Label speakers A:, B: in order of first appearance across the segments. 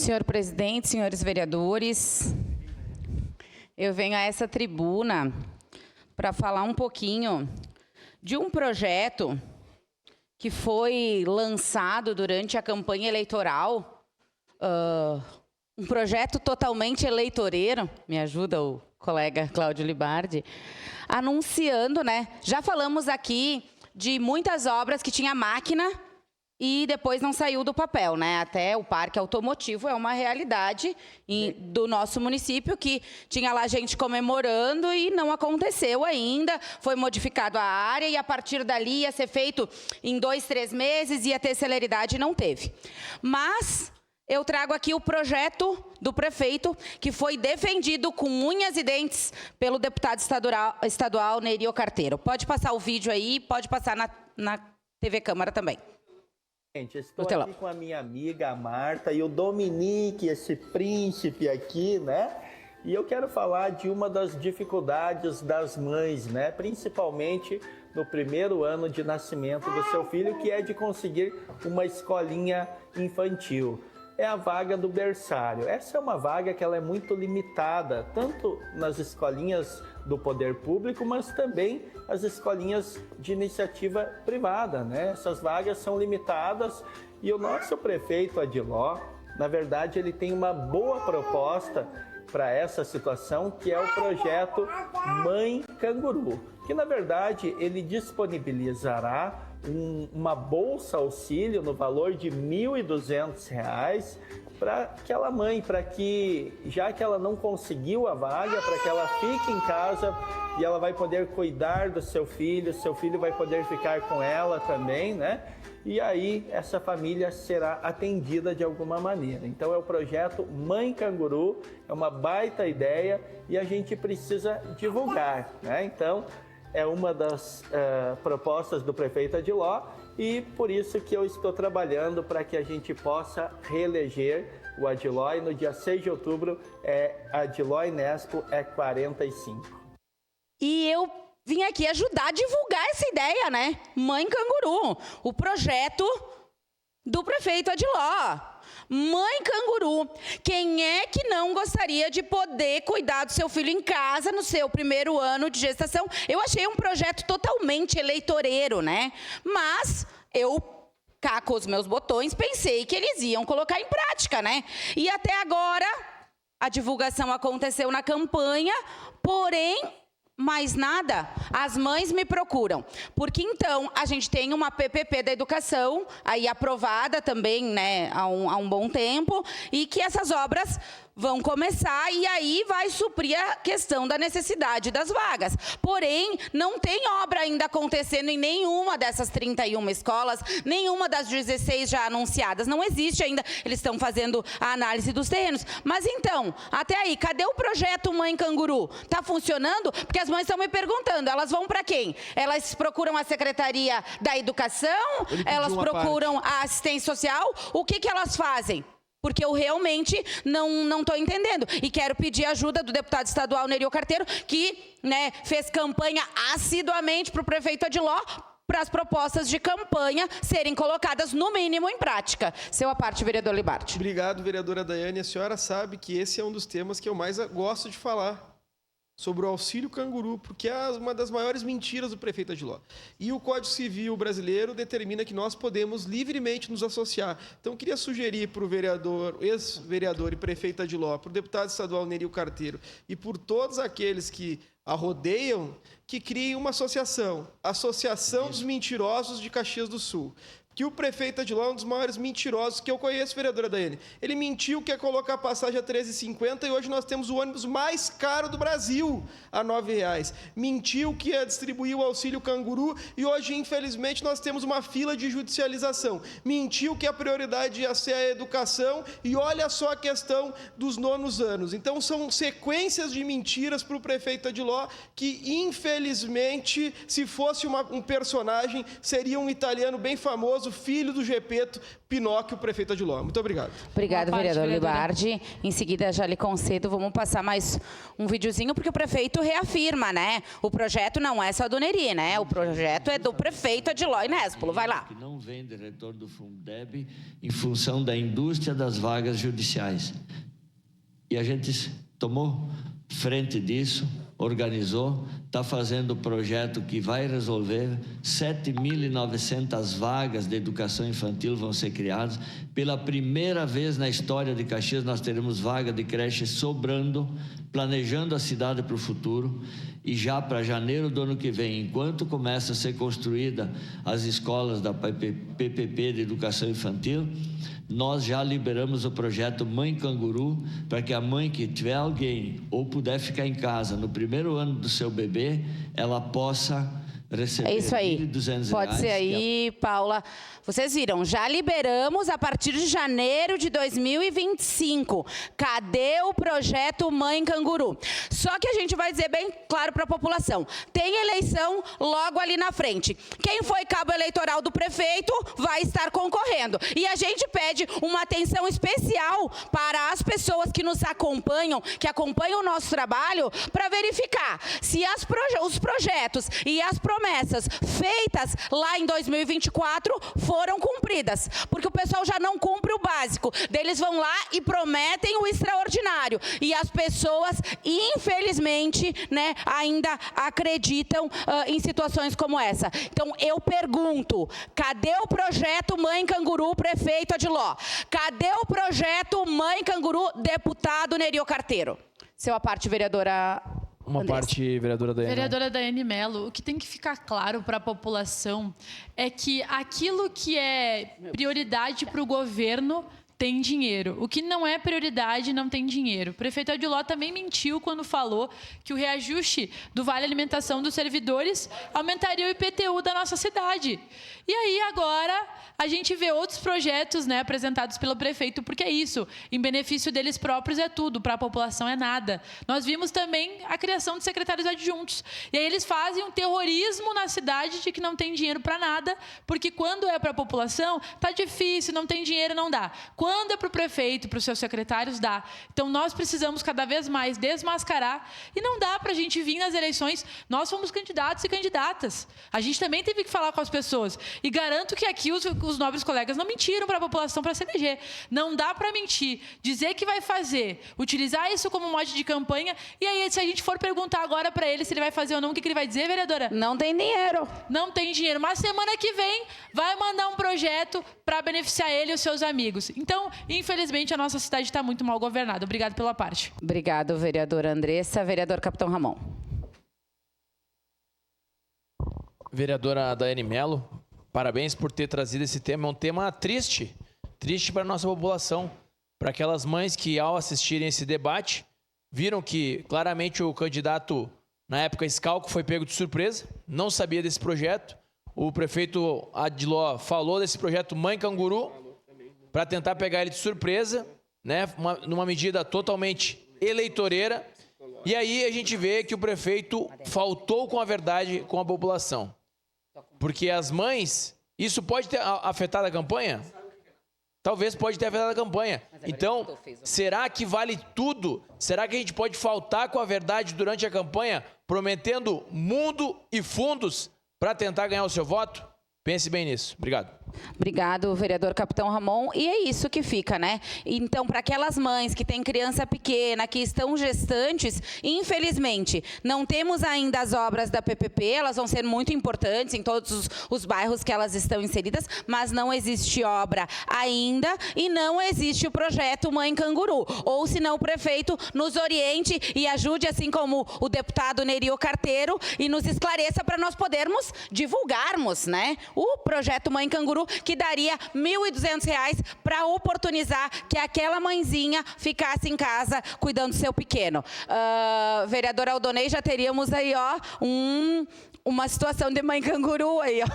A: Senhor presidente, senhores vereadores, eu venho a essa tribuna para falar um pouquinho de um projeto que foi lançado durante a campanha eleitoral, um projeto totalmente eleitoreiro, me ajuda o colega Cláudio Libardi, anunciando, né? Já falamos aqui de muitas obras que tinha máquina e depois não saiu do papel, né? Até o parque automotivo é uma realidade do nosso município, que tinha lá gente comemorando e não aconteceu ainda. Foi modificado a área e a partir dali ia ser feito em 2, 3 meses, ia ter celeridade e não teve. Mas eu trago aqui o projeto do prefeito, que foi defendido com unhas e dentes pelo deputado estadual Nerio Carteiro. Pode passar o vídeo aí, pode passar na TV Câmara também.
B: Gente, estou aqui com a minha amiga a Marta e o Dominique, esse príncipe aqui, né? E eu quero falar de uma das dificuldades das mães, né? Principalmente no primeiro ano de nascimento do seu filho, que é de conseguir uma escolinha infantil. É a vaga do berçário. Essa é uma vaga que ela é muito limitada, tanto nas escolinhas do poder público, mas também as escolinhas de iniciativa privada, né? Essas vagas são limitadas e o nosso prefeito Adiló, na verdade, ele tem uma boa proposta para essa situação, que é o projeto Mãe Canguru, que na verdade ele disponibilizará uma bolsa auxílio no valor de R$ 1.200 para aquela mãe, para que, já que ela não conseguiu a vaga, para que ela fique em casa e ela vai poder cuidar do seu filho vai poder ficar com ela também, né? E aí essa família será atendida de alguma maneira. Então é o projeto Mãe Canguru, é uma baita ideia e a gente precisa divulgar, né? Então é uma das propostas do prefeito Adiló e por isso que eu estou trabalhando para que a gente possa reeleger o Adiló e no dia 6 de outubro Adiló Inespo é 45.
A: E eu vim aqui ajudar a divulgar essa ideia, né? Mãe Canguru, o projeto do prefeito Adiló. Mãe Canguru, quem é que não gostaria de poder cuidar do seu filho em casa no seu primeiro ano de gestação? Eu achei um projeto totalmente eleitoreiro, né? Mas eu, cá com os meus botões, pensei que eles iam colocar em prática, né? E até agora, a divulgação aconteceu na campanha, porém mais nada, as mães me procuram, porque então a gente tem uma PPP da educação, aí aprovada também, né, há um bom tempo, e que essas obras vão começar e aí vai suprir a questão da necessidade das vagas. Porém, não tem obra ainda acontecendo em nenhuma dessas 31 escolas, nenhuma das 16 já anunciadas. Não existe ainda, eles estão fazendo a análise dos terrenos. Mas então, até aí, cadê o projeto Mãe Canguru? Está funcionando? Porque as mães estão me perguntando, elas vão para quem? Elas procuram a Secretaria da Educação? Elas procuram a assistência social? O que elas fazem? Porque eu realmente não estou entendendo. E quero pedir ajuda do deputado estadual Nerio Carteiro, que, né, fez campanha assiduamente para o prefeito Adiló, para as propostas de campanha serem colocadas, no mínimo, em prática. Seu à parte, vereador Libardi.
C: Obrigado, vereadora Daiane. A senhora sabe que esse é um dos temas que eu mais gosto de falar, sobre o auxílio canguru, porque é uma das maiores mentiras do prefeito Adiló. E o Código Civil brasileiro determina que nós podemos livremente nos associar. Então, eu queria sugerir para o vereador, ex-vereador e prefeito Adiló, para o deputado estadual Nerio Carteiro e por todos aqueles que a rodeiam, que criem uma associação, Associação dos Mentirosos de Caxias do Sul. Que o prefeito Adiló é um dos maiores mentirosos que eu conheço, vereadora Daiane. Ele mentiu que ia colocar a passagem a R$ 13,50 e hoje nós temos o ônibus mais caro do Brasil a R$ 9,00. Mentiu que ia distribuir o auxílio canguru e hoje, infelizmente, nós temos uma fila de judicialização. Mentiu que a prioridade ia ser a educação e olha só a questão dos 9º anos. Então, são sequências de mentiras para o prefeito Adiló que, infelizmente, se fosse um personagem, seria um italiano bem famoso famoso filho do Gepeto, Pinóquio, prefeito Adiló. Muito obrigado.
A: Obrigado, vereador Libardi. Em seguida, já lhe concedo, vamos passar mais um videozinho, porque o prefeito reafirma, né? O projeto não é só do Neri, né? O projeto é do prefeito Adiló Nespolo. Vai lá.
D: Que não vem de retorno do Fundeb em função da indústria das vagas judiciais. E a gente tomou frente disso, organizou, está fazendo o projeto que vai resolver. 7.900 vagas de educação infantil vão ser criadas. Pela primeira vez na história de Caxias, nós teremos vaga de creche sobrando, planejando a cidade para o futuro. E já para janeiro do ano que vem, enquanto começa a ser construída as escolas da PPP de educação infantil, nós já liberamos o projeto Mãe Canguru, para que a mãe que tiver alguém ou puder ficar em casa no primeiro ano do seu bebê, ela possa receber
A: é isso aí.
D: 1.200
A: Pode ser aí, Paula. Vocês viram, já liberamos a partir de janeiro de 2025. Cadê o projeto Mãe Canguru? Só que a gente vai dizer bem claro para a população. Tem eleição logo ali na frente. Quem foi cabo eleitoral do prefeito vai estar concorrendo. E a gente pede uma atenção especial para as pessoas que nos acompanham, que acompanham o nosso trabalho, para verificar se os projetos e as promessas feitas lá em 2024 foram cumpridas, porque o pessoal já não cumpre o básico. Eles vão lá e prometem o extraordinário, e as pessoas, infelizmente, né, ainda acreditam em situações como essa. Então, eu pergunto, cadê o projeto Mãe Canguru, prefeito Adiló? Cadê o projeto Mãe Canguru, deputado Nerio Carteiro? Seu a parte, vereadora
E: parte, vereadora Daiane.
F: Vereadora Daiane Mello, o que tem que ficar claro para a população é que aquilo que é prioridade para o governo tem dinheiro. O que não é prioridade não tem dinheiro. O prefeito Adiló também mentiu quando falou que o reajuste do Vale Alimentação dos servidores aumentaria o IPTU da nossa cidade. E aí agora a gente vê outros projetos, né, apresentados pelo prefeito, porque é isso, em benefício deles próprios é tudo, para a população é nada. Nós vimos também a criação de secretários adjuntos. E aí eles fazem um terrorismo na cidade de que não tem dinheiro para nada, porque quando é para a população, tá difícil, não tem dinheiro, não dá. Quando é para o prefeito, para os seus secretários, dá. Então, nós precisamos cada vez mais desmascarar. E não dá para a gente vir nas eleições. Nós fomos candidatos e candidatas. A gente também teve que falar com as pessoas. E garanto que aqui os nobres colegas não mentiram para a população para se eleger. Não dá para mentir. Dizer que vai fazer, utilizar isso como mote de campanha. E aí, se a gente for perguntar agora para ele se ele vai fazer ou não, o que ele vai dizer, vereadora?
A: Não tem dinheiro.
F: Não tem dinheiro. Mas semana que vem vai mandar um projeto para beneficiar ele e os seus amigos. Então, infelizmente, a nossa cidade está muito mal governada. Obrigado pela parte.
A: Obrigado, vereadora Andressa. Vereador Capitão Ramon.
E: Vereadora Daiane Mello, parabéns por ter trazido esse tema. É um tema triste para a nossa população, para aquelas mães que, ao assistirem esse debate, viram que claramente o candidato, na época, Scalco, foi pego de surpresa, não sabia desse projeto. O prefeito Adiló falou desse projeto Mãe Canguru para tentar pegar ele de surpresa, né, numa medida totalmente eleitoreira. E aí a gente vê que o prefeito faltou com a verdade com a população. Porque as mães, isso pode ter afetado a campanha? Talvez pode ter afetado a campanha. Então, será que vale tudo? Será que a gente pode faltar com a verdade durante a campanha, prometendo mundo e fundos para tentar ganhar o seu voto? Pense bem nisso. Obrigado.
A: Obrigado, vereador Capitão Ramon. E é isso que fica, né? Então, para aquelas mães que têm criança pequena, que estão gestantes, infelizmente, não temos ainda as obras da PPP, elas vão ser muito importantes em todos os bairros que elas estão inseridas, mas não existe obra ainda e não existe o projeto Mãe Canguru. Ou, se não, o prefeito nos oriente e ajude, assim como o deputado Nerio Carteiro, e nos esclareça para nós podermos divulgarmos, né, o projeto Mãe Canguru, que daria R$ 1.200 para oportunizar que aquela mãezinha ficasse em casa cuidando do seu pequeno. Vereador Aldonei, já teríamos aí, ó, uma situação de mãe canguru aí, ó.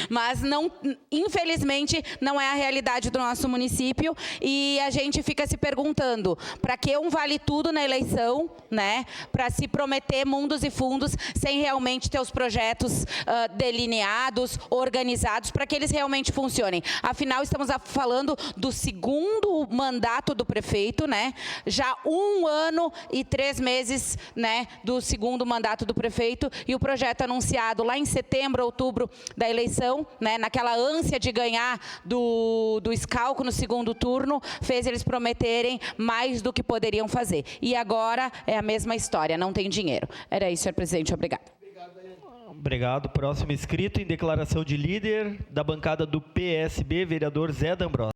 A: Mas não, infelizmente não é a realidade do nosso município e a gente fica se perguntando, para que um vale tudo na eleição, né? Para se prometer mundos e fundos sem realmente ter os projetos delineados, organizados, para que eles realmente funcionem. Afinal, estamos falando do segundo mandato do prefeito, né? Já 1 ano e 3 meses, né, do segundo mandato do prefeito e o projeto anunciado lá em setembro, outubro da eleição, né, naquela ânsia de ganhar do Schalco no segundo turno, fez eles prometerem mais do que poderiam fazer. E agora é a mesma história, não tem dinheiro. Era isso, senhor presidente. Obrigada.
G: Obrigado. Próximo inscrito em declaração de líder da bancada do PSB, vereador Zé D'Ambrosio.